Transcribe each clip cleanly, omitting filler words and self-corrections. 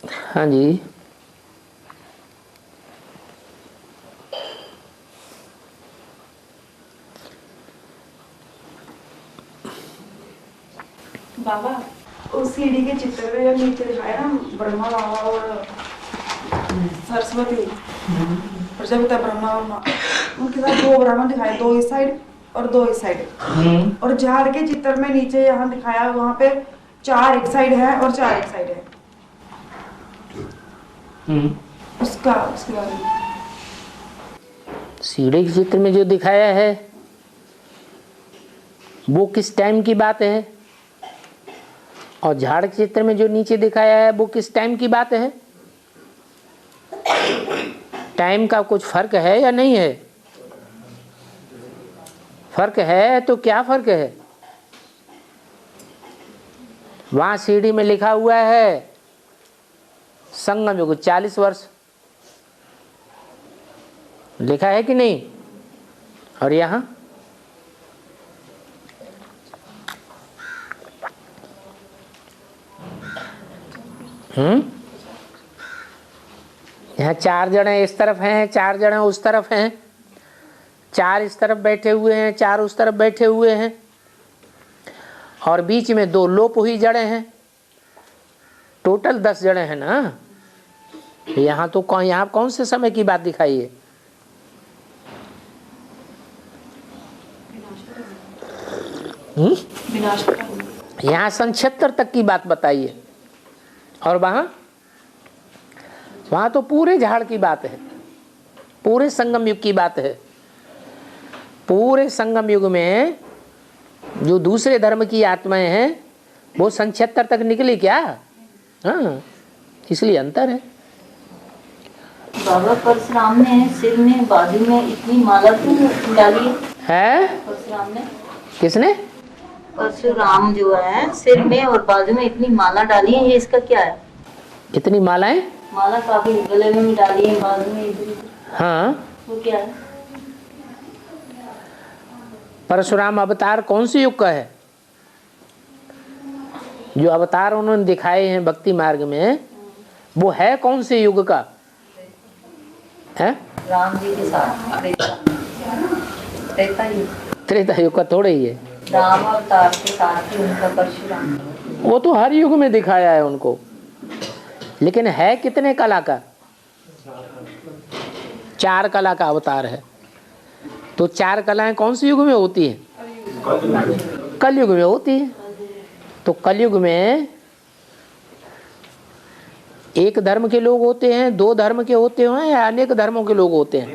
हाँ जी। बाबा उस सीढ़ी के चित्र में जो नीचे दिखाया ना ब्रह्मा बाबा और सरस्वती प्रजापिता ब्रह्मा और माँ, उनके साथ दो ब्राह्मण दिखाए, दो इस साइड और दो इस साइड। और झाड़ के चित्र में नीचे यहाँ दिखाया, वहाँ पे चार एक साइड है और चार एक साइड है। उसका उसके बारे में सीढ़ी के चित्र में जो दिखाया है वो किस टाइम की बात है, और झाड़ के चित्र में जो नीचे दिखाया है वो किस टाइम की बात है? टाइम का कुछ फर्क है या नहीं है? फर्क है तो क्या फर्क है? वहां सीढ़ी में लिखा हुआ है संगम युग 40 वर्ष, लिखा है कि नहीं? और यहां यहाँ 4 जने इस तरफ हैं, 4 जने उस तरफ हैं, 4 इस तरफ बैठे हुए हैं, 4 उस तरफ बैठे हुए हैं, और बीच में 2 लोप हुई जड़ें हैं। टोटल 10 जड़ें हैं ना। यहाँ तो यहाँ कौन से समय की बात दिखाई है? यहाँ सन 76 तक की बात बताइए, और वहां तो पूरे झाड़ की बात है, पूरे संगम युग की बात है। पूरे संगम युग में जो दूसरे धर्म की आत्माएं हैं वो सन 76 तक निकली क्या? हाँ, इसलिए अंतर है। बाबा परशुराम ने सिर में बाजू में इतनी माला क्यों डाली है? परशुराम ने, किसने? परशुराम जो है सिर में और बाजू में इतनी माला डाली है, ये इसका क्या है? इतनी मालाएं? माला काफी गले में भी डाली है, बाजू में इधर। हाँ, वो क्या है? परशुराम अवतार कौन से युग का है? जो अवतार उन्होंने दिखाए हैं भक्ति मार्ग में वो है कौन से युग का है? राम जी के साथ त्रेता युग का थोड़ा ही है। राम अवतार के साथ ही उनका परशुराम। वो तो हर युग में दिखाया है उनको, लेकिन है कितने कला का? 4 कला का अवतार है। तो 4 कलाएं कौन से युग में होती हैं? कलयुग में होती है। तो कलयुग में एक धर्म के लोग होते हैं, 2 धर्म के होते हैं, या अनेक धर्मों के लोग होते हैं?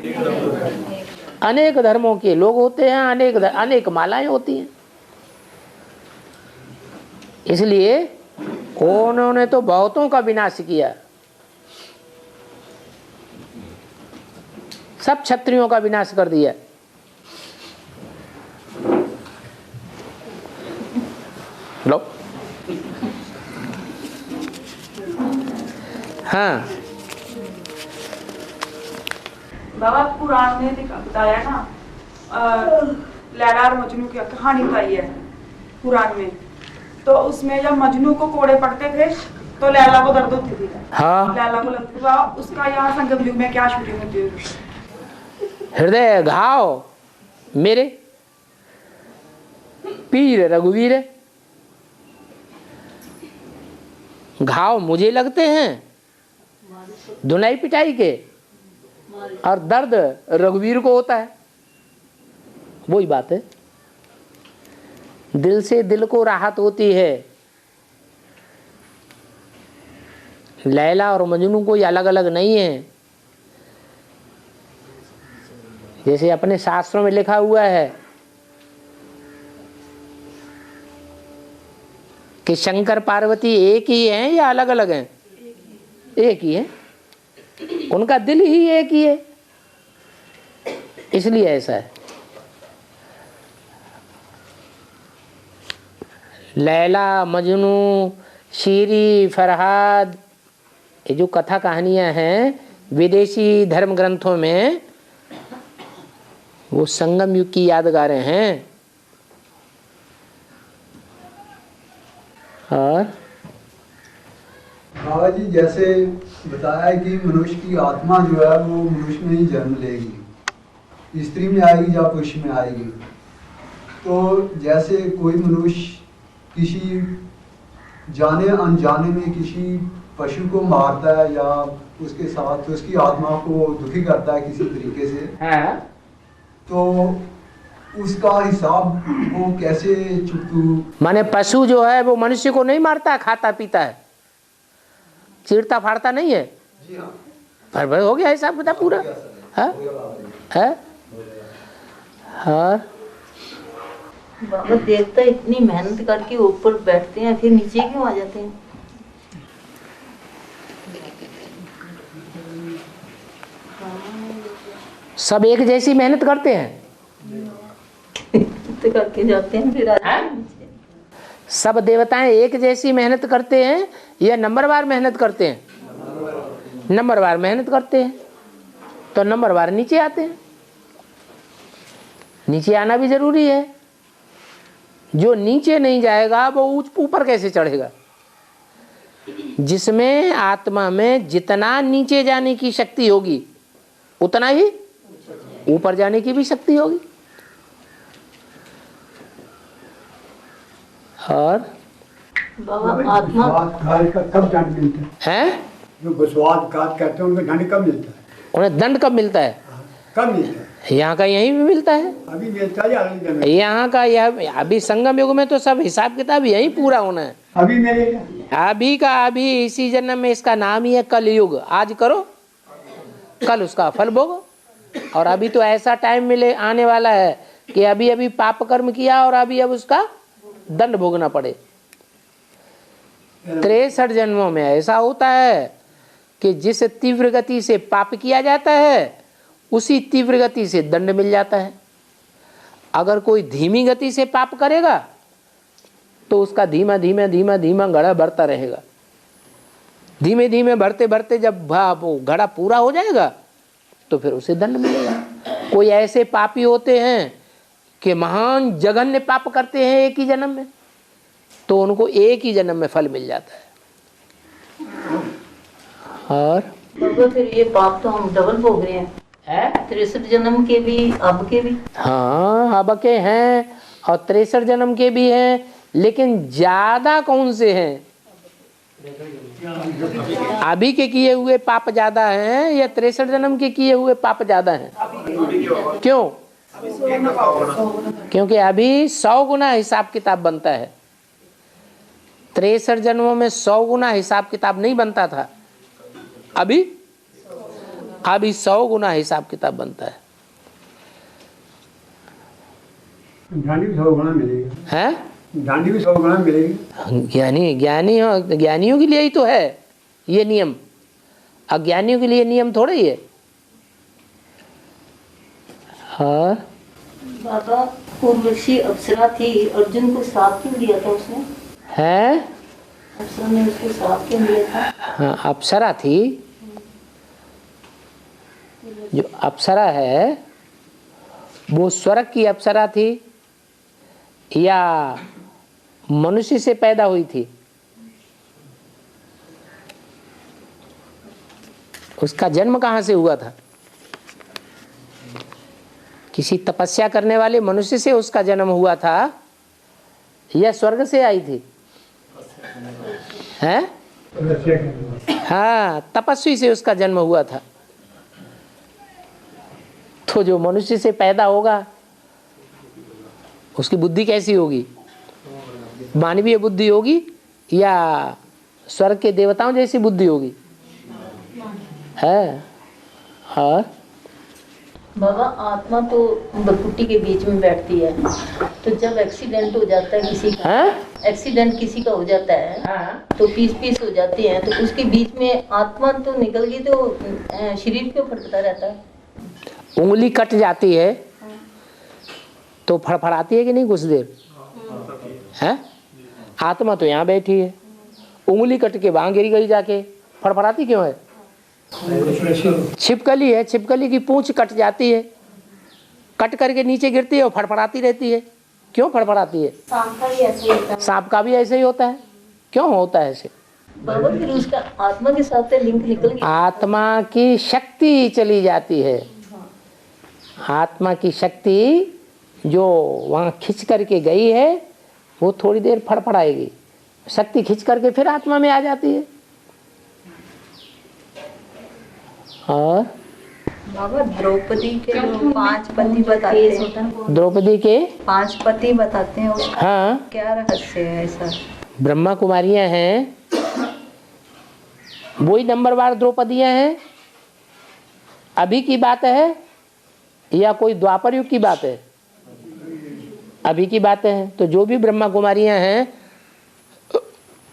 अनेक धर्मों के लोग होते हैं, अनेक मालाएं होती हैं। इसलिए उन्होंने तो बहुतों का विनाश किया, सब क्षत्रियों का विनाश कर दिया। लो, हाँ बाबा पुराण में बताया ना, लैला और मजनू की कहानी बताई है पुराण में। तो उसमें जब मजनू को कोड़े पड़ते थे तो लैला को दर्द होती थी। हाँ, लैला को लगती थी। उसका यहाँ संगम युग में क्या शूटिंग होती है? हृदय घाव मेरे पीर रघुवीर, घाव मुझे लगते हैं धुनाई पिटाई के, और दर्द रघुवीर को होता है। वही बात है, दिल से दिल को राहत होती है। लैला और मजनू कोई अलग अलग नहीं है। जैसे अपने शास्त्रों में लिखा हुआ है कि शंकर पार्वती एक ही हैं या अलग अलग हैं? एक ही है। उनका दिल ही एक ही है, इसलिए ऐसा है। लैला मजनू शीरी फरहाद, ये जो कथा कहानियां हैं विदेशी धर्म ग्रंथों में, वो संगम युग की यादगारें हैं। और बाबा जी जैसे बताया है कि मनुष्य की आत्मा जो है वो मनुष्य में ही जन्म लेगी, स्त्री में आएगी या पुरुष में आएगी। तो जैसे कोई मनुष्य किसी जाने अनजाने में किसी पशु को मारता है या उसके साथ उसकी आत्मा को दुखी करता है किसी तरीके से, तो उसका हिसाब वो कैसे चुकतू? माने पशु जो है वो मनुष्य को नहीं मारता, खाता पीता है, चीरता फाड़ता नहीं है। जी हाँ। पर हो गया हिसाब किताब पूरा। है हाँ। बाबा देवता इतनी मेहनत करके ऊपर बैठते हैं, फिर नीचे क्यों आ जाते हैं? सब एक जैसी मेहनत करते हैं तो करके जाते हैं फिर आ जाते हैं नीचे। सब देवताएं एक जैसी मेहनत करते हैं या नंबरवार मेहनत करते हैं? नंबरवार मेहनत करते हैं तो नंबरवार नीचे आते हैं। नीचे आना भी जरूरी है। जो नीचे नहीं जाएगा वो ऊपर कैसे चढ़ेगा? जिसमें आत्मा में जितना नीचे जाने की शक्ति होगी उतना ही ऊपर जाने की भी शक्ति होगी। और बाबा आत्मा घात का कब दंड मिलता है? हैं जो घुसवाद घात कहते हैं उनको दंड कब मिलता है? उन्हें दंड कब मिलता है? कब मिलता है? यहाँ का यहीं भी मिलता है। अभी मिलता है या अगले जन्म में? यहाँ का यह अभी संगम युग में तो सब हिसाब किताब यहीं पूरा होना है। अभी मिलेगा। अभी का अभी इसी जन्म में। इसका नाम ही है कलयुग। आज करो कल उसका फल भोगो। और अभी तो ऐसा टाइम मिले आने वाला है कि अभी अभी पाप कर्म किया और अभी अब उसका दंड भोगना पड़े। 63 जन्मों में ऐसा होता है कि जिस तीव्र गति से पाप किया जाता है उसी तीव्र गति से दंड मिल जाता है। अगर कोई धीमी गति से पाप करेगा तो उसका धीमा धीमा धीमा धीमा घड़ा बढ़ता रहेगा। धीमे धीमे बढ़ते बढ़ते जब वो घड़ा पूरा हो जाएगा तो फिर उसे दंड मिलेगा। कोई ऐसे पापी होते हैं कि महान जघन्य पाप करते हैं एक ही जन्म में, तो उनको एक ही जन्म में फल मिल जाता है। और बाबा फिर ये पाप तो हम डबल भोग रहे हैं, 63 जन्म के भी अब के भी। हाँ अब के हैं और 63 जन्म के भी हैं, लेकिन ज्यादा कौन से हैं? अभी के किए हुए पाप ज्यादा हैं या 63 जन्म के किए हुए पाप ज्यादा हैं? क्यों? क्योंकि अभी 100 गुना हिसाब किताब बनता है। 63 जन्मों में 100 गुना हिसाब किताब नहीं बनता था। अभी 100 गुना हिसाब किताब बनता है। दांडी भी 100 गुना मिलेगी। हैं? दांडी भी 100 गुना मिलेगी। ज्ञानियों के लिए ही तो है ये नियम। अज्ञानियों के लिए नियम थोड़ा ही है। और बाबा उर्वशी अप्सरा थी, अर्जुन को श्राप क्यों दिया था उसने? है? अप्सरा ने उसको श्राप क्यों दिया था? हाँ अप्सरा थी। जो अप्सरा है वो स्वर्ग की अप्सरा थी या मनुष्य से पैदा हुई थी? उसका जन्म कहाँ से हुआ था? किसी तपस्या करने वाले मनुष्य से उसका जन्म हुआ था या स्वर्ग से आई थी? हैं? हाँ तपस्वी से उसका जन्म हुआ था। तो जो मनुष्य से पैदा होगा उसकी बुद्धि कैसी होगी? मानवीय बुद्धि होगी या स्वर्ग के देवताओं जैसी बुद्धि होगी? है। और बाबा आत्मा तो भ्रुकुटी के बीच में बैठती है, तो जब एक्सीडेंट हो जाता है किसी का, एक्सीडेंट किसी का हो जाता है तो पीस हो जाते हैं, तो उसके बीच में आत्मा तो निकल गई तो शरीर क्यों फटकता रहता है? उंगली कट जाती है तो फड़फड़ाती है कि नहीं कुछ देर? है? आत्मा तो यहाँ बैठी है, उंगली कट के वहां गिर गई जाके, फड़फड़ाती क्यों है? छिपकली है, छिपकली की पूंछ कट जाती है, कट करके नीचे गिरती है और फड़फड़ाती रहती है। क्यों फड़फड़ाती है? सांप का भी ऐसे ही होता है। सांप का भी ऐसे ही होता है। क्यों होता है ऐसे? बाबा फिर उसका आत्मा के साथ लिंक निकल गया। आत्मा की शक्ति चली जाती है। आत्मा की शक्ति जो वहाँ खिंच करके गई है वो थोड़ी देर फड़फड़ाएगी, शक्ति खिंच करके फिर आत्मा में आ जाती है। और बाबा द्रौपदी के जो 5 पति बताते हैं, द्रौपदी के 5 पति बताते हैं, उसका हाँ क्या रहस्य है ऐसा? ब्रह्मा कुमारियां हैं, वही नंबरवार द्रौपदियां हैं। अभी की बात है या कोई द्वापर युग की बात है? अभी की बात है। तो जो भी ब्रह्मा कुमारियां हैं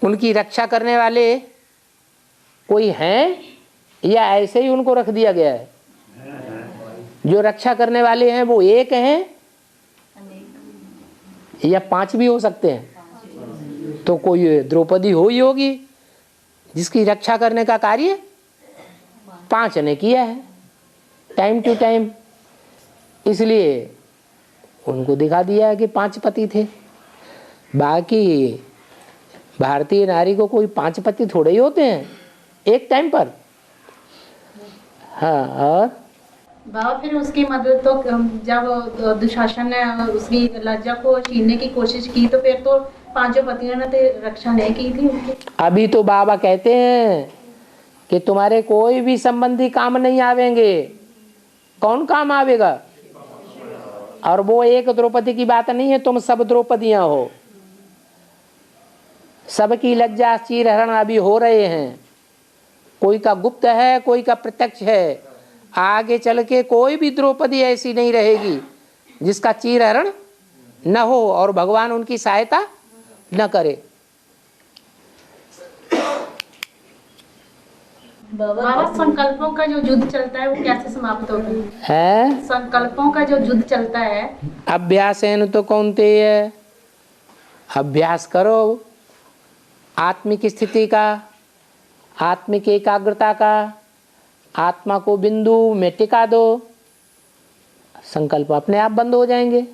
उनकी रक्षा करने वाले कोई हैं या ऐसे ही उनको रख दिया गया है? जो रक्षा करने वाले हैं वो एक हैं या 5 भी हो सकते हैं? तो कोई द्रौपदी हो ही होगी जिसकी रक्षा करने का कार्य 5 ने किया है टाइम टू टाइम, इसलिए उनको दिखा दिया है कि 5 पति थे। बाकी भारतीय नारी को कोई 5 पति थोड़े ही होते हैं एक टाइम पर। हाँ, और बाबा फिर उसकी मदद तो जब दुशासन ने उसकी लज्जा को छीनने की कोशिश की तो फिर तो 5 पतियों ने तो रक्षा नहीं की थी उनकी। अभी तो बाबा कहते हैं कि तुम्हारे कोई भी संबंधी काम नहीं आवेंगे। कौन काम आवेगा? और वो एक द्रौपदी की बात नहीं है, तुम सब द्रौपदियां हो। सबकी लज्जा चीरहरण अभी हो रहे हैं। कोई का गुप्त है, कोई का प्रत्यक्ष है। आगे चल के कोई भी द्रौपदी ऐसी नहीं रहेगी जिसका चीरहरण न हो और भगवान उनकी सहायता न करे। बाबा संकल्पों का जो युद्ध चलता है वो कैसे समाप्त होता है? संकल्पों का जो युद्ध चलता है, अभ्यासेन तो कौन्तेय, अभ्यास करो आत्मिक स्थिति का, आत्मिक एकाग्रता का, आत्मा को बिंदु में टिका दो, संकल्प अपने आप बंद हो जाएंगे।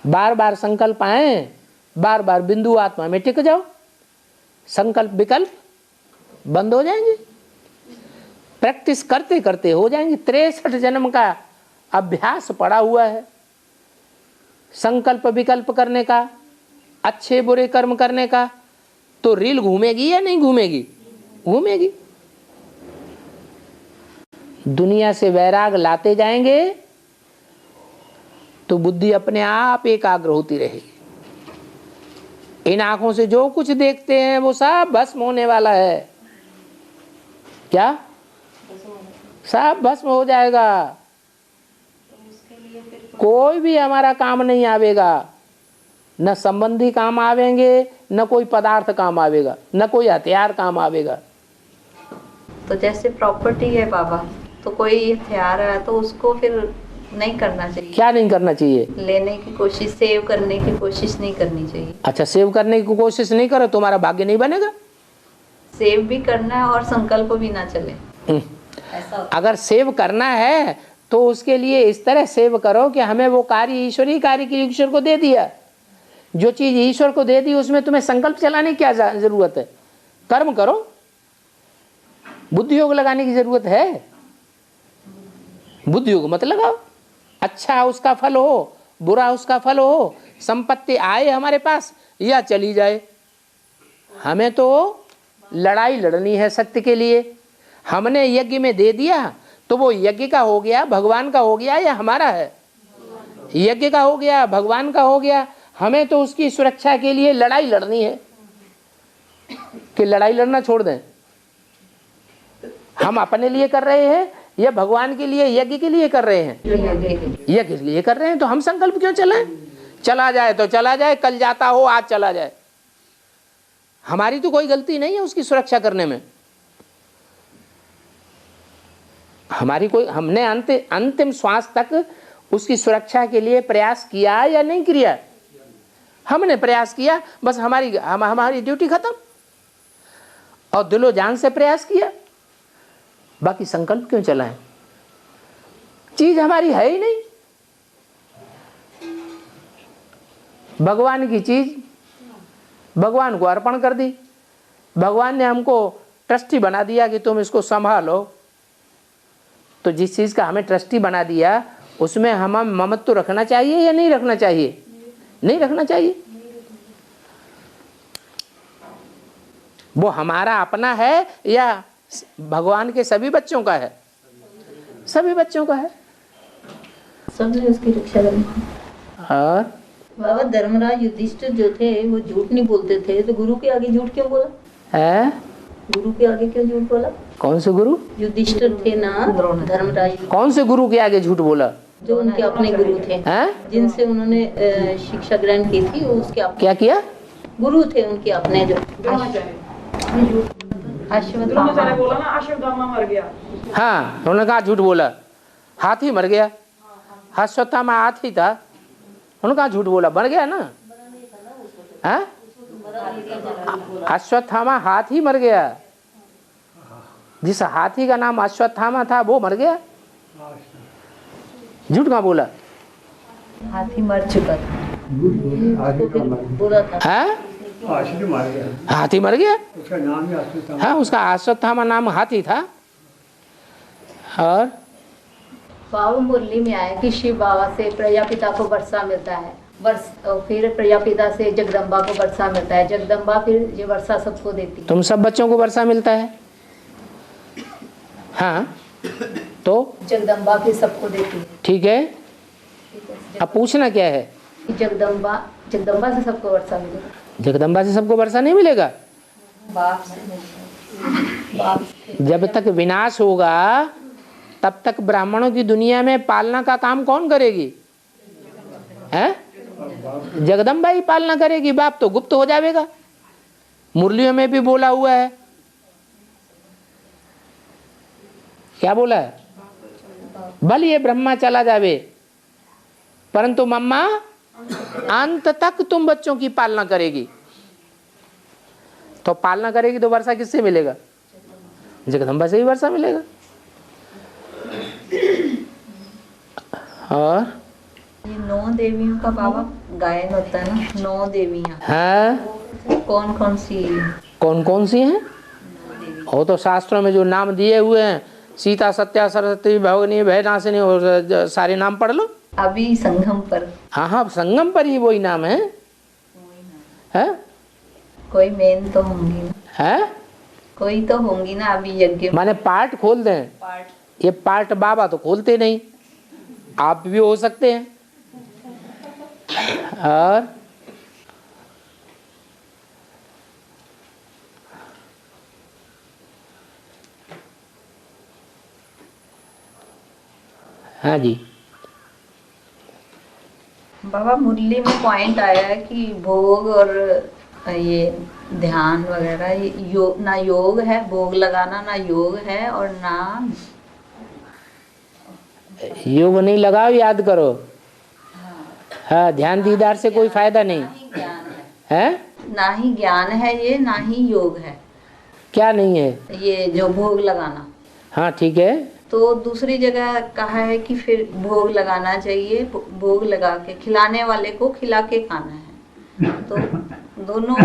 बार बार संकल्प आए, बार बार बिंदु आत्मा में टिक जाओ, संकल्प विकल्प बंद हो जाएंगे। प्रैक्टिस करते करते हो जाएंगे। 63 जन्म का अभ्यास पड़ा हुआ है संकल्प विकल्प करने का, अच्छे बुरे कर्म करने का। तो रील घूमेगी या नहीं घूमेगी? घूमेगी। दुनिया से वैराग लाते जाएंगे तो बुद्धि अपने आप एकाग्र होती रहेगी। इन आंखों से जो कुछ देखते हैं वो सब भस्म होने वाला है। क्या? सब भस्म हो जाएगा। कोई भी हमारा काम नहीं आवेगा, न संबंधी काम आवेंगे, न कोई पदार्थ काम आवेगा, न कोई हथियार काम आवेगा। तो जैसे प्रॉपर्टी है बाबा, तो कोई हथियार है तो उसको फिर नहीं करना चाहिए। क्या नहीं करना चाहिए? लेने की कोशिश, सेव करने की कोशिश नहीं करनी चाहिए। अच्छा, सेव करने की कोशिश नहीं करो, तुम्हारा भाग्य नहीं बनेगा। सेव भी करना है और संकल्प भी ना चले, ऐसा। अगर सेव करना है तो उसके लिए इस तरह सेव करो कि हमें वो कार्य ईश्वरीय कार्य की ईश्वर को दे दिया। जो चीज ईश्वर को दे दी उसमें तुम्हें संकल्प चलाने की क्या जरूरत है? कर्म करो, बुद्धि योग लगाने की जरूरत है? बुद्धि योग मत लगाओ। अच्छा उसका फल हो, बुरा उसका फल हो, संपत्ति आए हमारे पास या चली जाए, हमें तो लड़ाई लड़नी है सत्य के लिए। हमने यज्ञ में दे दिया तो वो यज्ञ का हो गया, भगवान का हो गया या हमारा है? यज्ञ का हो गया, भगवान का हो गया। हमें तो उसकी सुरक्षा के लिए लड़ाई लड़नी है कि लड़ाई लड़ना छोड़ दें। हम अपने लिए कर रहे हैं या भगवान के लिए, यज्ञ के लिए कर रहे हैं? यज्ञ के लिए कर रहे हैं। तो हम संकल्प क्यों चलाएं? चला जाए तो चला जाए, कल जाता हो आज चला जाए, हमारी तो कोई गलती नहीं है उसकी सुरक्षा करने में। हमारी कोई, हमने अंतिम श्वास तक उसकी सुरक्षा के लिए प्रयास किया या नहीं किया? हमने प्रयास किया, बस हमारी ड्यूटी खत्म। और दिलो जान से प्रयास किया, बाकी संकल्प क्यों चलाएं? चीज हमारी है ही नहीं। भगवान की चीज भगवान को अर्पण कर दी। भगवान ने हमको ट्रस्टी बना दिया कि तुम इसको संभालो, तो जिस चीज़ का हमें ट्रस्टी बना दिया उसमें हम ममत्व रखना चाहिए या नहीं रखना चाहिए? नहीं रखना चाहिए। वो हमारा अपना है या भगवान के सभी बच्चों का है? सभी बच्चों का है। सबने उसकी रक्षा करनी। और बाबा धर्मराज युधिष्ठिर जो थे वो झूठ नहीं बोलते थे, तो गुरु के आगे झूठ क्यों बोला? है? गुरु के आगे क्यों झूठ बोला? कौन से गुरु? युधिष्ठिर थे ना धर्मराज। कौन से गुरु के आगे झूठ बोला? जो उनके अपने गुरु थे, हैं? जिनसे उन्होंने शिक्षा ग्रहण की थी, वो उसके क्या किया? गुरु थे उनके अपने, जो अश्वत्थामा बोला ना, अश्वत्थामा मर गया। हाँ, उन्होंने कहा झूठ बोला, हाथी मर गया। अश्वत्थामा हाथी था, उन्होंने कहा झूठ बोला, मर गया ना। हाँ? अश्वत्थामा हाथी मर गया, जिस हाथी का नाम अश्वत्थामा था वो मर गया। झूठ कहाँ बोला? हाथी मर चुका था। बोला था। हाँ? मार गया, हाथी मर गया। उसका नाम ही अश्वत्थामा। हाँ, उसका अश्वत्थामा नाम हाथी था। और बाबा मुरली में आया कि शिव बाबा से प्रजापिता को वर्षा मिलता है, फिर प्रजापिता से जगदम्बा को वर्षा मिलता है, जगदम्बा फिर ये वर्षा सबको देती है। तुम सब बच्चों को वर्षा मिलता है? हाँ, तो जगदम्बा फिर सबको देती है। ठीक है। अब पूछना क्या है? कि जगदम्बा से सबको वर्षा मिलेगा। जगदम्बा से सबको वर्षा नहीं मिलेगा। बाप से जब तक विनाश होगा तब तक ब्राह्मणों की दुनिया में पालना का काम कौन करेगी? हैं? जगदम्बा ही पालना करेगी। बाप तो गुप्त हो जाएगा। मुरलियों में भी बोला हुआ है। क्या बोला है? भले ये ब्रह्मा चला जावे परंतु मम्मा अंत तक तुम बच्चों की पालना करेगी। तो पालना करेगी तो वर्षा किससे मिलेगा? जगदम्बा से ही वर्षा मिलेगा। और ये 9 देवियों का बाबा गायन होता है ना, 9 देवियाँ। हाँ, कौन कौन सी? कौन कौन सी हैं? वो तो शास्त्रों में जो नाम दिए हुए हैं, सीता, सत्या, सरस्वती, भगनी, भयनाशिनी, और सारे नाम पढ़ लो। अभी संगम पर। हाँ हाँ, संगम पर ही वही नाम है। है? कोई मेन तो होंगी ना, है? कोई तो होंगी ना। अभी यज्ञ माने पार्ट खोल दें। ये पार्ट बाबा तो खोलते नहीं, आप भी हो सकते हैं। और हाँ जी, बाबा मुरली में पॉइंट आया है कि भोग और ये ध्यान वगैरह ये ना योग है, भोग लगाना ना योग है, और ना योग नहीं लगाओ, याद करो। हाँ, ध्यान दीदार से कोई फायदा नहीं है। ना ही ज्ञान है ये, ना ही योग है। क्या नहीं है? ये जो भोग लगाना। हाँ ठीक है। तो दूसरी जगह कहा है कि फिर भोग लगाना चाहिए, भोग लगा के खिलाने वाले को खिला के खाना है। तो दोनों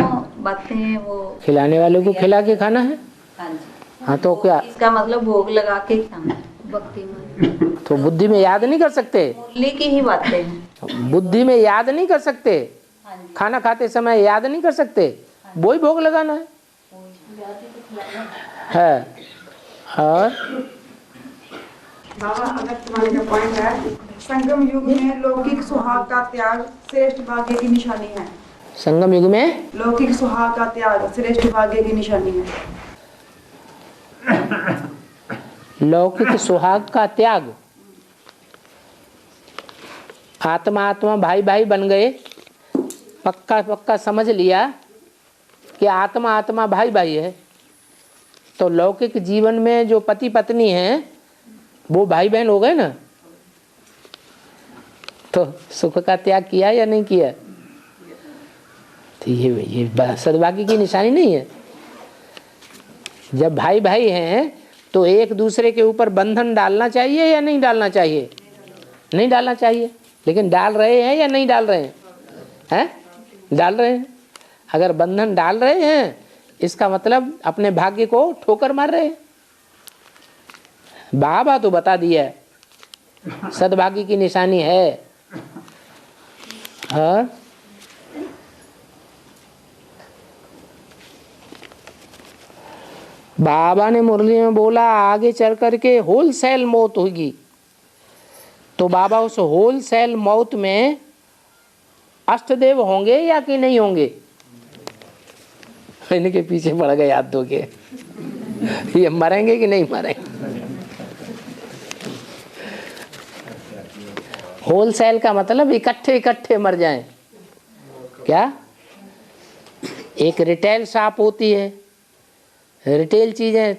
बातें वो खिलाने वाले को खिला के खाना है। हाँ जी। हाँ तो क्या? इसका मतलब भोग लगा के खाना है। भक्ति में तो बुद्धि में याद नहीं कर सकते? मुरली की ही बातें हैं। बुद्धि में याद नहीं कर सकते? खाना खाते समय याद नहीं कर सकते? वही भोग लगाना है। और बाबा अगर तुम्हारे का पॉइंट है, संगम युग में लौकिक सुहाग का त्याग श्रेष्ठ भाग्य की निशानी है। संगम युग में लौकिक सुहाग का त्याग श्रेष्ठ भाग्य की निशानी है। लौकिक सुहाग का त्याग, आत्मा आत्मा भाई भाई बन गए। पक्का पक्का समझ लिया कि आत्मा आत्मा भाई भाई है। तो लौकिक जीवन में जो पति पत्नी हैं वो भाई बहन हो गए ना। तो सुख का त्याग किया या नहीं किया? तो ये सद्भाग्य की निशानी नहीं है। जब भाई भाई हैं तो एक दूसरे के ऊपर बंधन डालना चाहिए या नहीं डालना चाहिए? नहीं डालना चाहिए। लेकिन डाल रहे हैं या नहीं डाल रहे हैं? हैं? डाल रहे हैं। अगर बंधन डाल रहे हैं इसका मतलब अपने भाग्य को ठोकर मार रहे हैं। बाबा तो बता दिया सद्भाग्य की निशानी है। हाँ, बाबा ने मुरली में बोला आगे चल करके होलसेल मौत होगी, तो बाबा उस होलसेल मौत में अष्टदेव होंगे या कि नहीं होंगे? इनके पीछे पड़ गए हाथ धो के, ये मरेंगे कि नहीं मरेंगे? होलसेल का मतलब इकट्ठे इकट्ठे मर जाएं। क्या? एक रिटेल शॉप होती है, रिटेल चीज़ें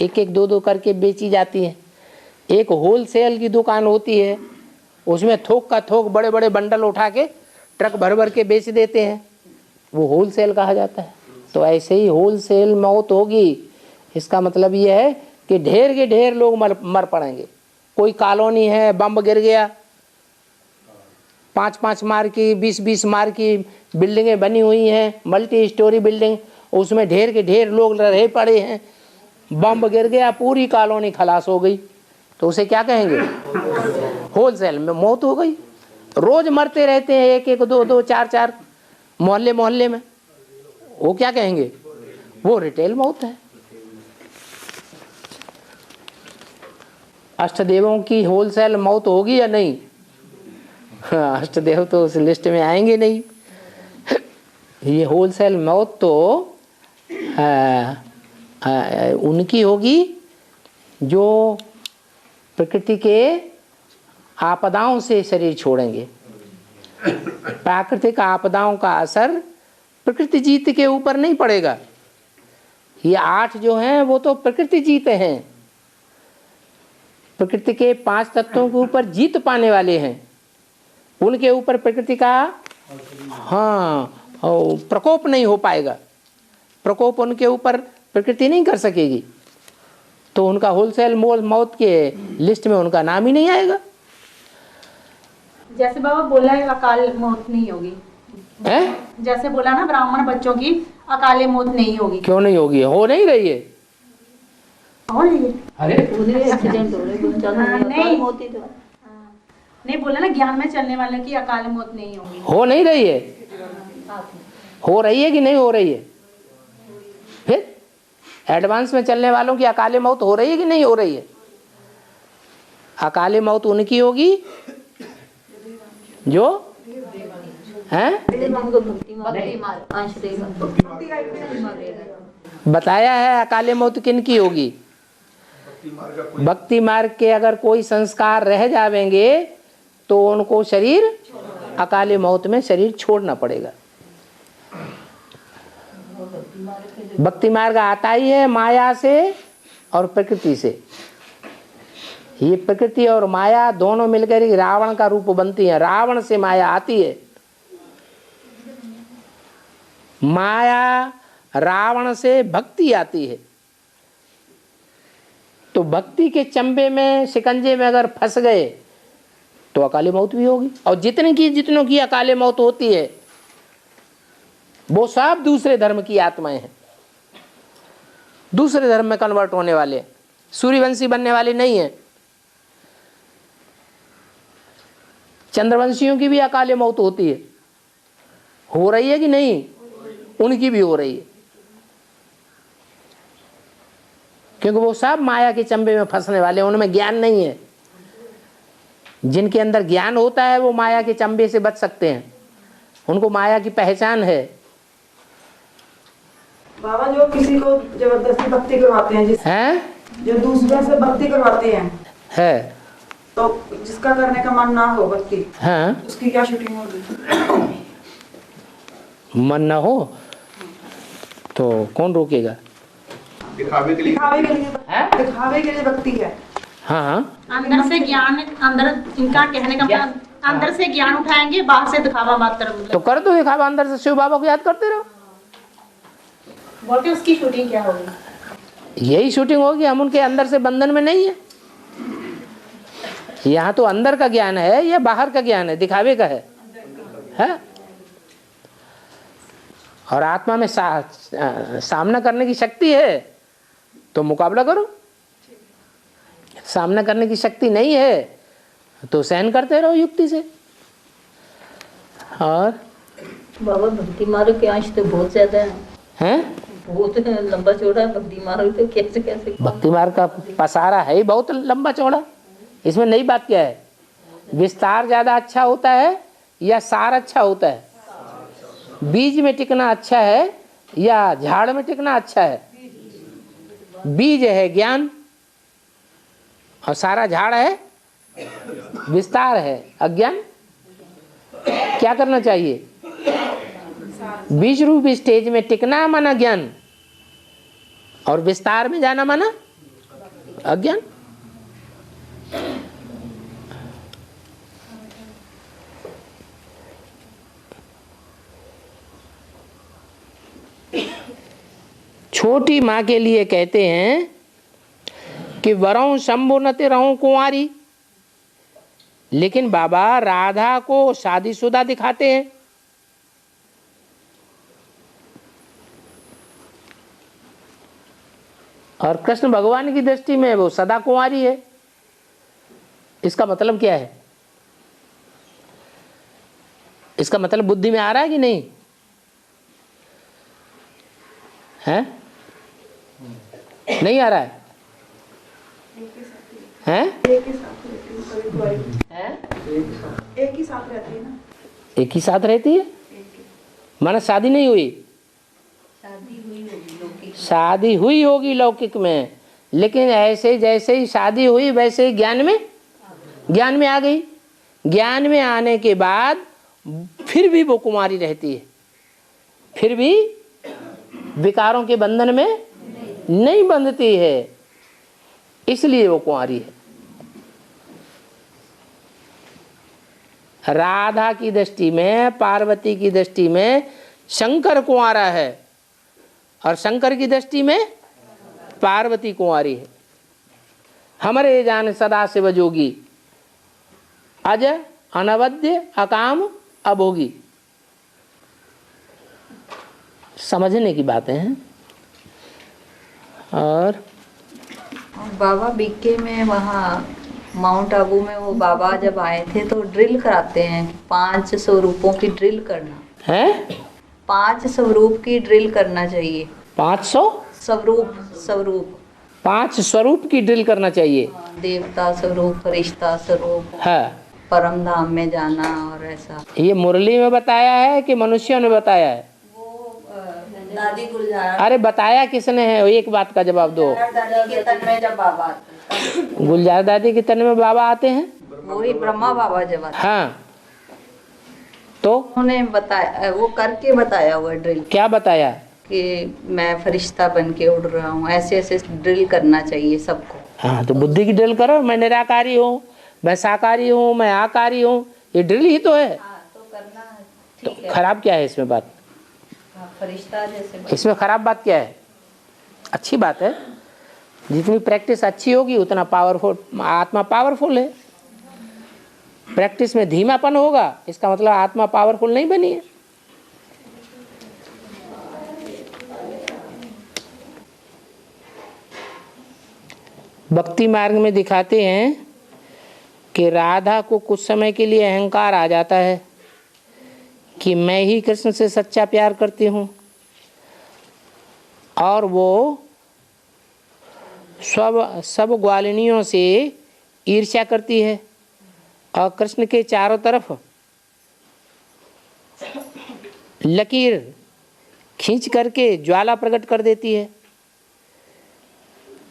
एक एक दो दो करके बेची जाती हैं। एक होलसेल की दुकान होती है, उसमें थोक का थोक बड़े बड़े बंडल उठा के ट्रक भर भर के बेच देते हैं, वो होलसेल कहा जाता है। तो ऐसे ही होलसेल मौत होगी। इसका मतलब ये है कि ढेर के ढेर लोग मर पड़ेंगे। कोई कॉलोनी है, बम गिर गया, 5-5 मार की 20-20 मार की बिल्डिंगें बनी हुई हैं, मल्टी स्टोरी बिल्डिंग, उसमें ढेर के ढेर लोग रहे पड़े हैं, बम गिर गया, पूरी कॉलोनी खलास हो गई, तो उसे क्या कहेंगे? होलसेल में मौत हो गई। रोज मरते रहते हैं, एक एक दो दो चार चार मोहल्ले मोहल्ले में, वो क्या कहेंगे? वो रिटेल मौत है। अष्टदेवों की होलसेल मौत होगी या नहीं? अष्टदेव तो उस लिस्ट में आएंगे नहीं। ये होलसेल मौत तो उनकी होगी जो प्रकृति के आपदाओं से शरीर छोड़ेंगे। प्राकृतिक आपदाओं का असर प्रकृति जीत के ऊपर नहीं पड़ेगा। ये 8 जो हैं वो तो प्रकृति जीते हैं, प्रकृति के 5 तत्वों के ऊपर जीत पाने वाले हैं। उनके ऊपर प्रकृति का प्रकोप नहीं हो पाएगा, प्रकोप उनके ऊपर प्रकृति नहीं कर सकेगी, तो उनका होलसेल मौत के लिस्ट में उनका नाम ही नहीं आएगा। जैसे बाबा बोला है अकाल मौत नहीं होगी है? जैसे बोला ना ब्राह्मण बच्चों की अकाले मौत नहीं होगी, क्यों नहीं होगी? हो नहीं रही है। हो रही है। अरे एक्सीडेंट हो रहे नहीं होती तो नहीं बोला ना ज्ञान में चलने वाले की अकाल मौत नहीं होगी। हो नहीं रही है। हो रही है कि नहीं हो रही है? फिर एडवांस में चलने वालों की अकाले मौत हो रही है कि नहीं हो रही है? अकाले मौत उनकी होगी जो हैं बताया है। अकाले मौत किन की होगी? भक्ति मार्ग के अगर कोई संस्कार रह जावेंगे तो उनको शरीर अकाले मौत में शरीर छोड़ना पड़ेगा। भक्ति मार्ग आता ही है माया से और प्रकृति से। ये प्रकृति और माया दोनों मिलकर ही रावण का रूप बनती है। रावण से माया आती है। माया रावण से भक्ति आती है। तो भक्ति के चंबे में शिकंजे में अगर फंस गए तो अकाले मौत भी होगी। और जितनों की अकाले मौत होती है वो सब दूसरे धर्म की आत्माएं हैं, दूसरे धर्म में कन्वर्ट होने वाले, सूर्यवंशी बनने वाले नहीं है। चंद्रवंशियों की भी अकाले मौत होती है। हो रही है कि नहीं? उनकी भी हो रही है, क्योंकि वो सब माया के चंबे में फंसने वाले, उनमें ज्ञान नहीं है। जिनके अंदर ज्ञान होता है वो माया के चंबे से बच सकते हैं, उनको माया की पहचान है। बाबा जो किसी को जबरदस्ती भक्ति करवाते हैं, जो दूसरे से भक्ति करवाते हैं है, तो जिसका करने का मन ना हो भक्ति, हाँ, उसकी क्या शूटिंग होगी? मन ना हो तो कौन रोकेगा? दिखावे के लिए भक्ति है। हाँ हाँ, अंदर से ज्ञान, अंदर इनका कहने का मतलब अंदर से ज्ञान उठाएंगे, बाहर से दिखावा मात्र। तो कर दो दिखावा, अंदर से शिव बाबा को याद करते रहो। बोलते उसकी शूटिंग क्या होगी? यही शूटिंग होगी। हम उनके अंदर से बंधन में नहीं है। यहाँ तो अंदर का ज्ञान है या बाहर का ज्ञान है? दिखावे का है? और आत्मा में सामना करने की शक्ति है तो मुकाबला करो, सामना करने की शक्ति नहीं है तो सहन करते रहो युक्ति से। और बाबा भक्ति मार्ग के अंश तो बहुत ज्यादा हैं, बहुत लंबा चौड़ा है भक्ति मार्ग, तो कैसे कैसे भक्ति मार्ग का पसारा है ही बहुत लंबा चौड़ा। इसमें नई बात क्या है? विस्तार ज्यादा अच्छा होता है या सार अच्छा होता है? बीज में टिकना अच्छा है या झाड़ में टिकना अच्छा है? बीज है ज्ञान और सारा झाड़ है विस्तार है अज्ञान। क्या करना चाहिए? बीज रूप स्टेज में टिकना माना ज्ञान और विस्तार में जाना माना अज्ञान। छोटी माँ के लिए कहते हैं कि वरों शंभु नते रहूं कुंवारी, लेकिन बाबा राधा को शादीशुदा दिखाते हैं। और कृष्ण भगवान की दृष्टि में वो सदा कुंवारी है। इसका मतलब क्या है? इसका मतलब बुद्धि में आ रहा है कि नहीं है? नहीं आ रहा है? हैं? एक ही साथ रहती है, कभी कुंवारी एक ही साथ रहती है ना। एक ही साथ रहती है माना शादी नहीं हुई? शादी हुई होगी लौकिक में, लेकिन ऐसे जैसे ही शादी हुई वैसे ही ज्ञान में आ गई। ज्ञान में आने के बाद फिर भी वो कुमारी रहती है, फिर भी विकारों के बंधन में नहीं बंधती है, इसलिए वो कुंवारी है। राधा की दृष्टि में, पार्वती की दृष्टि में शंकर कुंवारा है और शंकर की दृष्टि में पार्वती कुंवारी है। हमरे जान सदा शिव जोगी, अज अनवद्य अकाम अभोगी। समझने की बातें हैं। और बाबा बीके में वहाँ माउंट आबू में वो बाबा जब आए थे तो ड्रिल कराते हैं 5 स्वरूपों की ड्रिल करना है। 5 स्वरूप की ड्रिल करना चाहिए। 500 स्वरूप 5 स्वरूप की ड्रिल करना चाहिए। देवता स्वरूप, फरिश्ता स्वरूप, है परम धाम में जाना और ऐसा। ये मुरली में बताया है कि मनुष्यों ने बताया है? दादी गुलजार, अरे बताया किसने है? एक बात का जवाब दो। दादी के तन में जब बाबा आते हैं, गुलजार दादी के तन में बाबा आते हैं, वही ब्रह्मा बाबा जब आते हैं, हाँ। तो उन्होंने बताया, वो करके बताया हुआ ड्रिल क्या बताया? कि मैं फरिश्ता बन के उड़ रहा हूँ, ऐसे ऐसे ड्रिल करना चाहिए सबको। हाँ, तो बुद्धि की ड्रिल करो। मैं निराकारी हूँ, मैं साकारी हूँ, मैं आकारी हूँ, ये ड्रिल ही तो है। तो करना तो ठीक है। खराब क्या है इसमें बात? फरिश्ता जैसे इसमें खराब बात क्या है? अच्छी बात है। जितनी प्रैक्टिस अच्छी होगी उतना पावरफुल, आत्मा पावरफुल है। प्रैक्टिस में धीमापन होगा, इसका मतलब आत्मा पावरफुल नहीं बनी है। भक्ति मार्ग में दिखाते हैं कि राधा को कुछ समय के लिए अहंकार आ जाता है कि मैं ही कृष्ण से सच्चा प्यार करती हूँ, और वो सब ग्वालिनियों से ईर्ष्या करती है और कृष्ण के चारों तरफ लकीर खींच करके ज्वाला प्रकट कर देती है।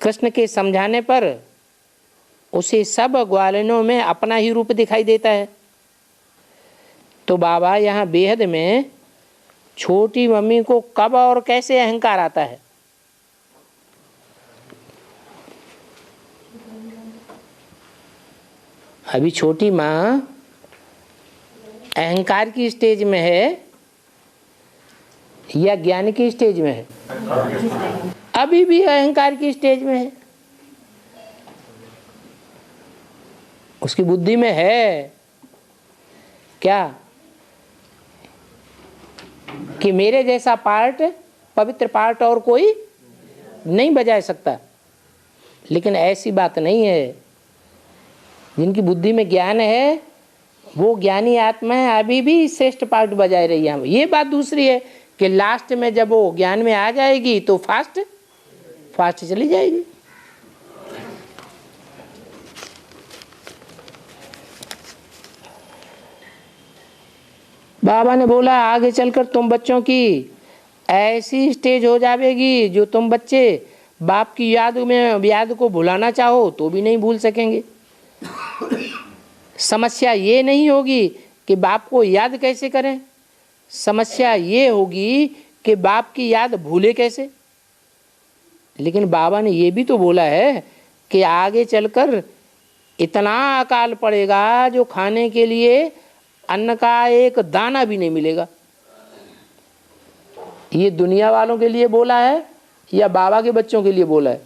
कृष्ण के समझाने पर उसे सब ग्वालिनों में अपना ही रूप दिखाई देता है। तो बाबा यहाँ बेहद में छोटी मम्मी को कब और कैसे अहंकार आता है? अभी छोटी माँ अहंकार की स्टेज में है या ज्ञान की स्टेज में है? अभी भी अहंकार की स्टेज में है। उसकी बुद्धि में है क्या कि मेरे जैसा पार्ट, पवित्र पार्ट और कोई नहीं बजा सकता। लेकिन ऐसी बात नहीं है। जिनकी बुद्धि में ज्ञान है वो ज्ञानी आत्मा है, अभी भी श्रेष्ठ पार्ट बजाए रही है। ये बात दूसरी है कि लास्ट में जब वो ज्ञान में आ जाएगी तो फास्ट चली जाएगी। बाबा ने बोला आगे चलकर तुम बच्चों की ऐसी स्टेज हो जाएगी जो तुम बच्चे बाप की याद को भुलाना चाहो तो भी नहीं भूल सकेंगे। समस्या ये नहीं होगी कि बाप को याद कैसे करें, समस्या ये होगी कि बाप की याद भूले कैसे। लेकिन बाबा ने ये भी तो बोला है कि आगे चलकर इतना अकाल पड़ेगा जो खाने के लिए अन्न का एक दाना भी नहीं मिलेगा। ये दुनिया वालों के लिए बोला है या बाबा के बच्चों के लिए बोला है?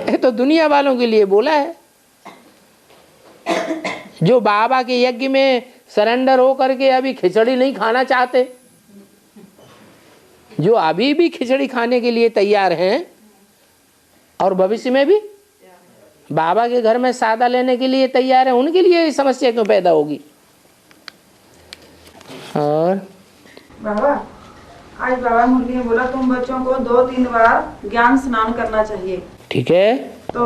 ये तो दुनिया वालों के लिए बोला है, जो बाबा के यज्ञ में सरेंडर हो करके अभी खिचड़ी नहीं खाना चाहते, जो अभी भी खिचड़ी खाने के लिए तैयार हैं और भविष्य में भी बाबा के घर में सादा लेने के लिए तैयार है, उनके लिए समस्या क्यों पैदा होगी। और बाबा, आज बाबा मुरली ने बोला तुम बच्चों को 2-3 बार ज्ञान स्नान करना चाहिए। ठीक है, तो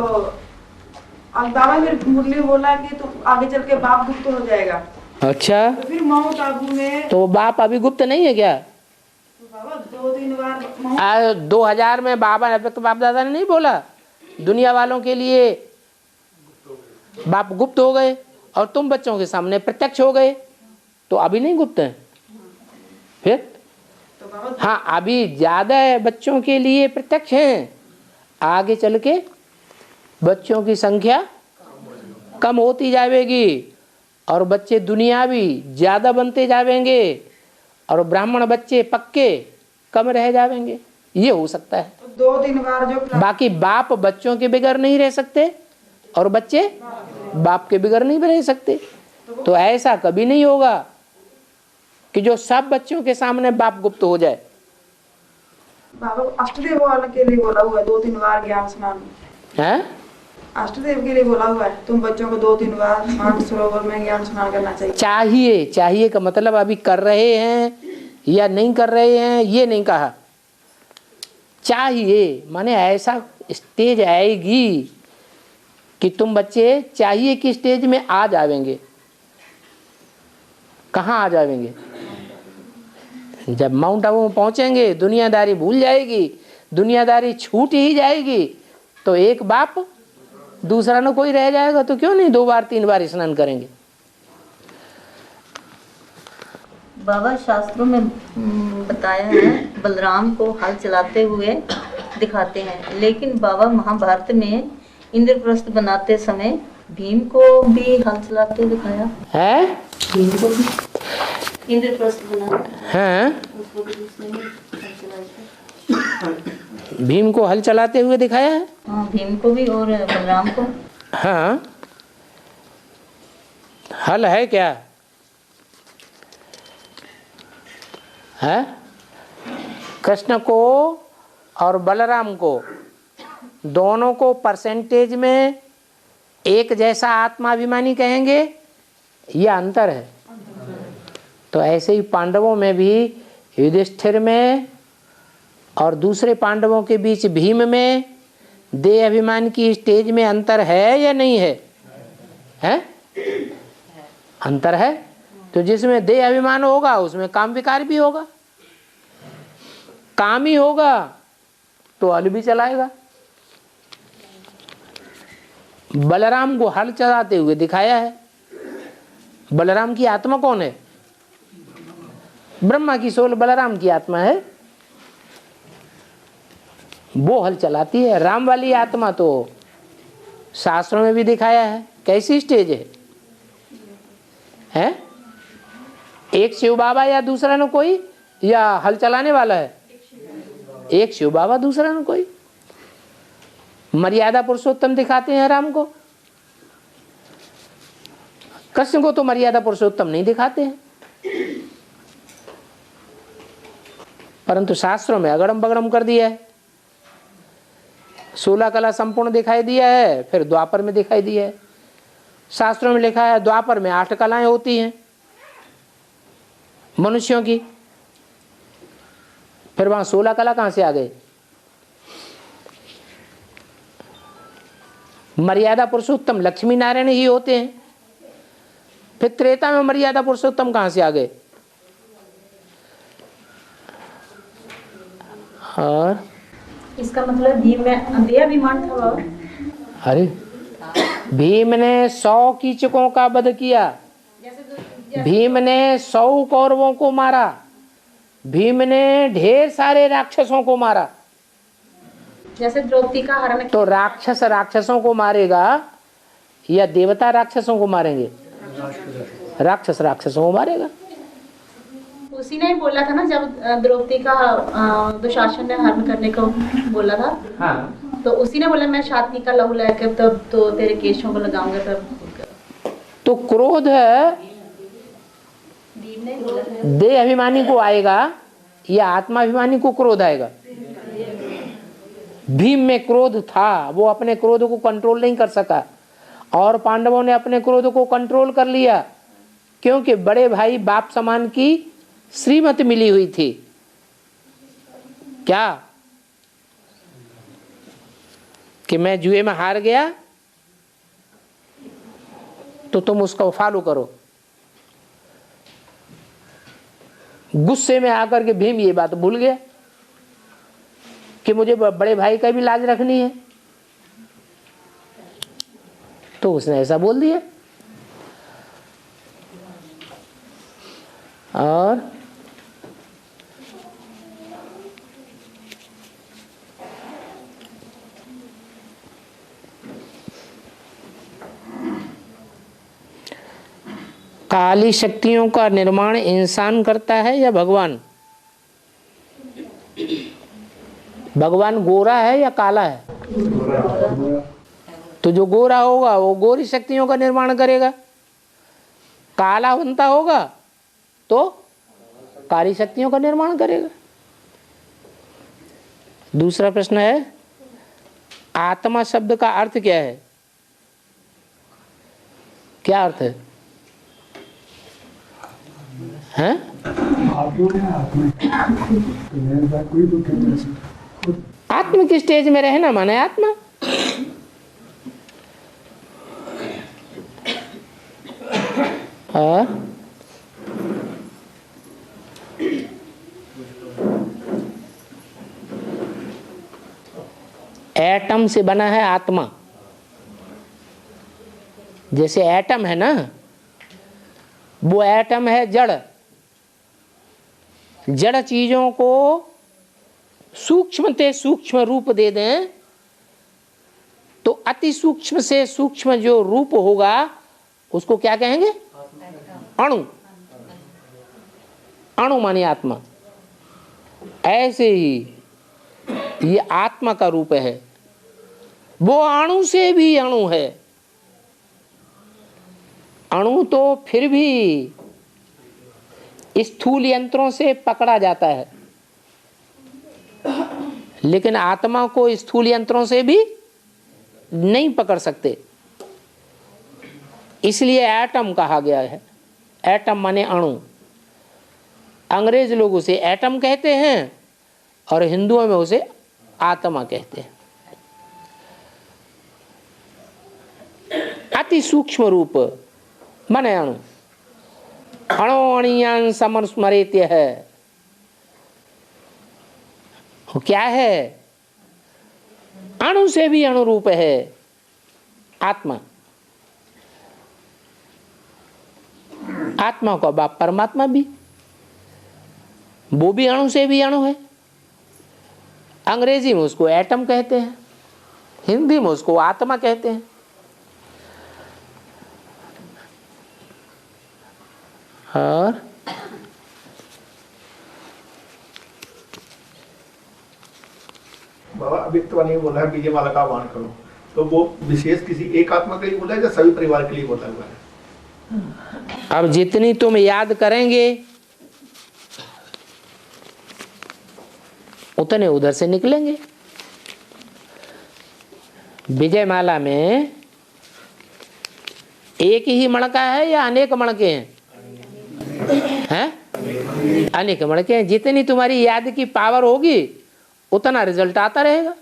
अब बाबा फिर मुरली बोला कि तो आगे चल के बाप गुप्त हो जाएगा। अच्छा, तो फिर माउंट आबू में तो बाप अभी गुप्त नहीं है क्या? तो बाबा 2-3 बार 2000 में बाबा बाप दादा ने नहीं बोला दुनिया वालों के लिए बाप गुप्त हो गए और तुम बच्चों के सामने प्रत्यक्ष हो गए, तो अभी नहीं गुप्त हैं। फिर तो बाबा हाँ, अभी ज्यादा है बच्चों के लिए प्रत्यक्ष हैं, आगे चल के बच्चों की संख्या कम होती जाएगी और बच्चे दुनियावी ज्यादा बनते जाएंगे और ब्राह्मण बच्चे पक्के कम रह जाएंगे। ये हो सकता है। 2-3 बार जो बाकी बाप बच्चों के बगैर नहीं रह सकते और बच्चे बाप के बगैर नहीं रह सकते। तो ऐसा कभी नहीं होगा कि जो सब बच्चों के सामने बाप गुप्त हो जाए। बाबा अष्टदेव वाले के लिए बोला हुआ है 2-3 बार ज्ञान स्नान हैं? अष्टदेव के लिए बोला हुआ है तुम बच्चों को 2-3 बार मान सरोवर में ज्ञान स्नान करना चाहिए। चाहिए का मतलब अभी कर रहे हैं या नहीं कर रहे हैं ये नहीं कहा। चाहिए माने ऐसा स्टेज आएगी कि तुम बच्चे चाहिए कि स्टेज में आ जाएंगे। कहाँ आ जाएंगे? जब माउंट आबू में पहुंचेंगे दुनियादारी भूल जाएगी, दुनियादारी छूट ही जाएगी, तो एक बाप दूसरा न कोई रह जाएगा। तो क्यों नहीं 2 बार 3 बार स्नान करेंगे। बाबा शास्त्रों में बताया है बलराम को हल चलाते हुए दिखाते हैं, लेकिन बाबा महाभारत में इंद्रप्रस्थ बनाते समय भीम को भी हल चलाते दिखाया है। भीम को भी इंद्रप्रस्थ बनाते हैं, उसको भी उसने हल चलाया था। भीम को हल चलाते हुए दिखाया है। हाँ, भीम को भी और बलराम को। हाँ, हल है क्या है? कृष्ण को और बलराम को दोनों को परसेंटेज में एक जैसा आत्माभिमानी कहेंगे या अंतर है? तो ऐसे ही पांडवों में भी युधिष्ठिर में और दूसरे पांडवों के बीच भीम में देह अभिमान की स्टेज में अंतर है या नहीं है? है? अंतर है। तो जिसमें देह अभिमान होगा उसमें काम विकार भी होगा। काम ही होगा तो हल भी चलाएगा। बलराम को हल चलाते हुए दिखाया है। बलराम की आत्मा कौन है? ब्रह्मा की सोल बलराम की आत्मा है, वो हल चलाती है। राम वाली आत्मा तो शास्त्रों में भी दिखाया है। कैसी स्टेज है? हैं? एक शिव बाबा या दूसरा न कोई, या हल चलाने वाला है? एक शिव बाबा दूसरा न कोई। मर्यादा पुरुषोत्तम दिखाते हैं राम को, कृष्ण को तो मर्यादा पुरुषोत्तम नहीं दिखाते हैं। परंतु शास्त्रों में अगड़म बगड़म कर दिया है। 16 कला संपूर्ण दिखाई दिया है, फिर द्वापर में दिखाई दिया है। शास्त्रों में लिखा है द्वापर में 8 कलाएं होती हैं मनुष्यों की, फिर वहां 16 कला कहां से आ गए? मर्यादा पुरुषोत्तम लक्ष्मी नारायण ही होते हैं, फिर त्रेता में मर्यादा पुरुषोत्तम कहां से आ गए? और इसका मतलब भीम में अंधेरा अभिमान था बाबा। अरे भीम ने 100 कीचकों का वध किया, भीम ने 100 कौरवों को मारा, भीम ने ढेर सारे राक्षसों को मारा। जैसे द्रौपदी का हरण। तो राक्षस राक्षसों को मारेगा या देवता राक्षसों को मारेंगे? राक्षस राक्षसों को मारेगा। उसी ने ही बोला था ना जब द्रौपदी का दुशासन ने हरण करने को बोला था। हाँ। तो उसी ने बोला मैं छाती का लहू लेकर तब तो तेरे केशों को लगाऊंगा तब। तो क्रोध देह अभिमानी को आएगा या आत्माभिमानी को क्रोध आएगा? भीम में क्रोध था, वो अपने क्रोध को कंट्रोल नहीं कर सका, और पांडवों ने अपने क्रोध को कंट्रोल कर लिया, क्योंकि बड़े भाई बाप समान की श्रीमत मिली हुई थी। क्या कि मैं जुए में हार गया तो तुम उसको फॉलो करो। गुस्से में आकर के भीम ये बात भूल गया कि मुझे बड़े भाई का भी लाज रखनी है, तो उसने ऐसा बोल दिया। और काली शक्तियों का निर्माण इंसान करता है या भगवान? भगवान गोरा है या काला है? तो जो गोरा होगा वो गोरी शक्तियों का निर्माण करेगा, काला बनता होगा तो काली शक्तियों का निर्माण करेगा। दूसरा प्रश्न है, आत्मा शब्द का अर्थ क्या है? क्या अर्थ है? हैं? आत्म की स्टेज में रहना माने आत्मा। और एटम से बना है आत्मा। जैसे एटम है ना, वो एटम है जड़, जड़ चीजों को सूक्ष्म से सूक्ष्म रूप दे दें तो अति सूक्ष्म से सूक्ष्म जो रूप होगा उसको क्या कहेंगे? अणु। अणु माने आत्मा। ऐसे ही ये आत्मा का रूप है, वो अणु से भी अणु है। अणु तो फिर भी स्थूल यंत्रों से पकड़ा जाता है, लेकिन आत्मा को स्थूल यंत्रों से भी नहीं पकड़ सकते, इसलिए एटम कहा गया है। एटम माने अणु। अंग्रेज लोग उसे एटम कहते हैं और हिंदुओं में उसे आत्मा कहते हैं। अति सूक्ष्म रूप माने अणु। अणोअणीयान समस्मरेत्य है। वो क्या है? अणु से भी अणु रूप है आत्मा। आत्मा का बाप परमात्मा भी, वो भी अणु से भी अणु है। अंग्रेजी में उसको एटम कहते हैं, हिंदी में उसको आत्मा कहते हैं। और बाबा अभी तो नहीं बोला है बीजे माला का आह्वान करो, तो वो विशेष किसी एक आत्मा के लिए बोला है या सभी परिवार के लिए बोला हुआ है? अब जितनी तुम याद करेंगे उतने उधर से निकलेंगे। विजय माला में एक ही मणका है या अनेक मणके हैं? अनेक मणके हैं। जितनी तुम्हारी याद की पावर होगी उतना रिजल्ट आता रहेगा।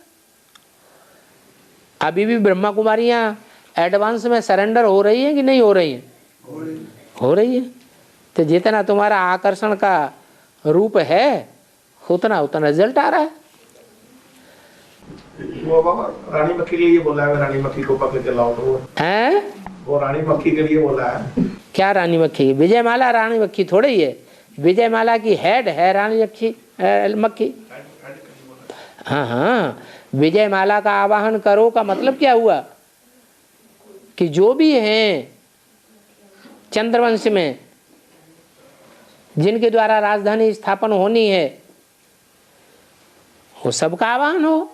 अभी भी ब्रह्मा कुमारियां एडवांस में सरेंडर हो रही हैं कि नहीं हो रही हैं? हो रही है। तो जितना तुम्हारा आकर्षण का रूप है उतना उतना रिजल्ट आ रहा है। वो बाबा रानी मक्खी के लिए बोला है, रानी मक्खी को पकड़ के लाओ। तो हैं? वो रानी मक्खी के लिए बोला है। क्या रानी मक्खी? विजय माला रानी मक्खी थोड़ी ही है। विजय माला की हेड है रानी मक्खी। हाँ हाँ, विजय माला का आवाहन करो का मतलब क्या हुआ कि जो भी हैं चंद्रवंश में जिनके द्वारा राजधानी स्थापन होनी है वो सबका आवाहन हो।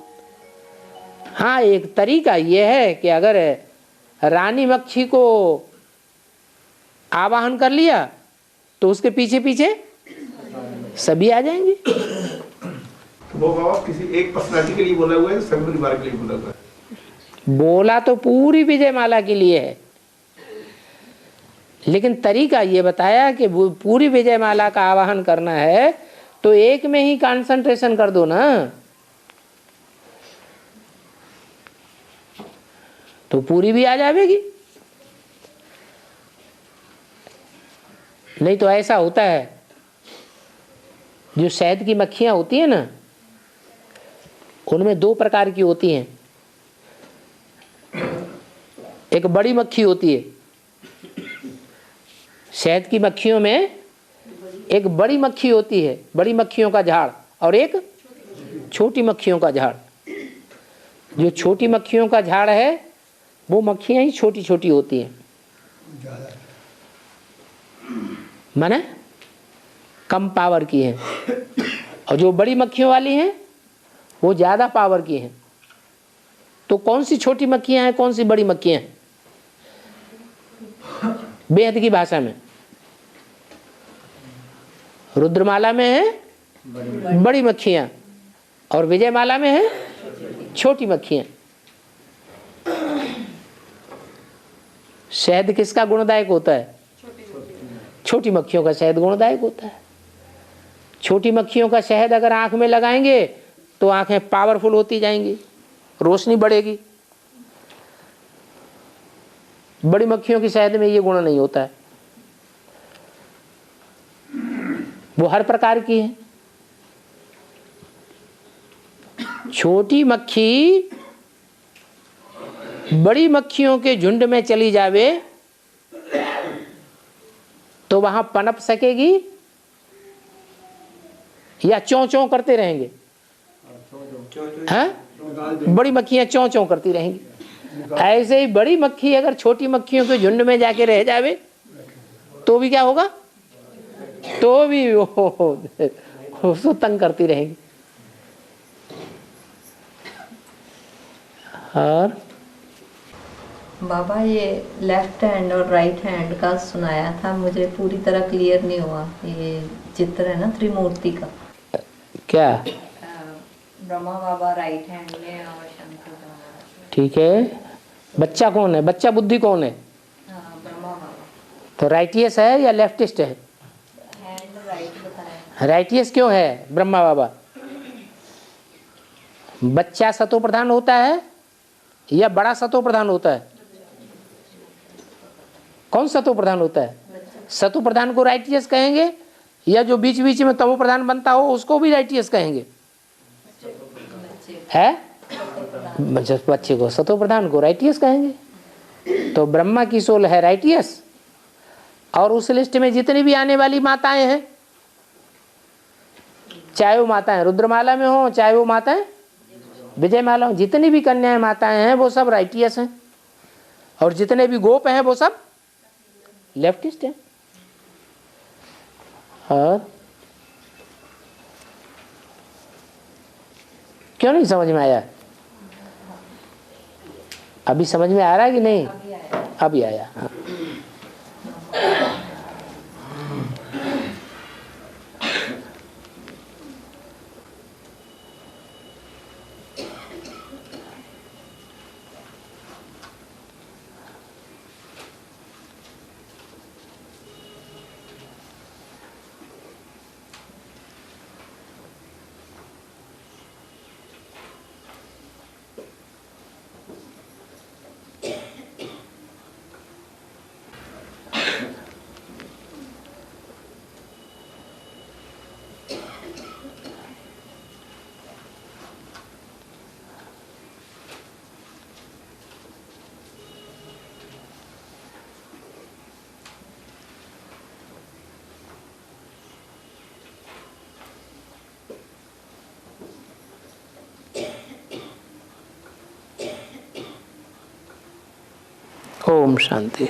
हाँ, एक तरीका यह है कि अगर रानी मक्खी को आवाहन कर लिया तो उसके पीछे पीछे सभी आ जाएंगे। वो बाबा किसी एक पर्सनालिटी के लिए बोला हुआ है, सभी परिवार के लिए बोला हुआ है? बोला तो पूरी विजय माला के लिए है, लेकिन तरीका ये बताया कि पूरी विजय माला का आवाहन करना है तो एक में ही कंसंट्रेशन कर दो ना, तो पूरी भी आ जाएगी। नहीं तो ऐसा होता है, जो शहद की मक्खियां होती है ना, उनमें दो प्रकार की होती हैं। एक बड़ी मक्खी होती है, शहद की मक्खियों में एक बड़ी मक्खी होती है, बड़ी मक्खियों का झाड़, और एक छोटी मक्खियों का झाड़। जो छोटी मक्खियों का झाड़ है वो मक्खियां ही छोटी छोटी होती हैं, माने कम पावर की हैं, और जो बड़ी मक्खियों वाली हैं वो ज़्यादा पावर की हैं। तो कौन सी छोटी मक्खियां हैं, कौन सी बड़ी मक्खियां हैं? बेहद की भाषा में रुद्रमाला में है बड़ी मक्खियां और विजयमाला में है छोटी मक्खियां। शहद किसका गुणदायक होता है? छोटी मक्खियों का शहद गुणदायक होता है। छोटी मक्खियों का शहद अगर आंख में लगाएंगे तो आंखें पावरफुल होती जाएंगी, रोशनी बढ़ेगी। बड़ी मक्खियों की शहद में ये गुण नहीं होता है, वो हर प्रकार की है। छोटी मक्खी बड़ी मक्खियों के झुंड में चली जावे तो वहां पनप सकेगी या चौं चौं करते रहेंगे? हैं? बड़ी मक्खियां चौं चौं करती रहेंगी। ऐसे ही बड़ी मक्खी अगर छोटी मक्खियों के झुंड में जाके रह जावे तो भी क्या होगा? तो भी वो तंग करती रहेंगी। और बाबा ये लेफ्ट हैंड और राइट हैंड का सुनाया था, मुझे पूरी तरह क्लियर नहीं हुआ। ये चित्र है ना त्रिमूर्ति का, क्या? ब्रह्मा बाबा राइट हैंड में और शंकर बाबा। ठीक है, बच्चा कौन है? बच्चा बुद्धि कौन है? ब्रह्मा बाबा। तो राइटियस है या लेफ्टिस्ट है? हैंड राइट बताया। राइटियस क्यों है ब्रह्मा बाबा? बच्चा सतो प्रधान होता है या बड़ा सतो प्रधान होता है? कौन सतो प्रधान होता है? सतो प्रधान को राइटियस कहेंगे या जो बीच बीच में तमो प्रधान बनता हो उसको भी राइटियस कहेंगे? है बच्चे को, सतो प्रधान को राइटियस कहेंगे। तो ब्रह्मा की सोल है राइटियस, और उस लिस्ट में जितनी भी आने वाली माताएं हैं, चाहे वो माताएं रुद्रमाला में हो, चाहे वो माताएं विजयमाला हो, जितनी भी कन्याएं माताएं हैं वो सब राइटियस हैं, और जितने भी गोप हैं वो सब लेफ्टिस्ट हैं। और क्यों नहीं समझ में आया? अभी समझ में आ रहा है कि नहीं? अभी आया। हाँ। ओम शांति।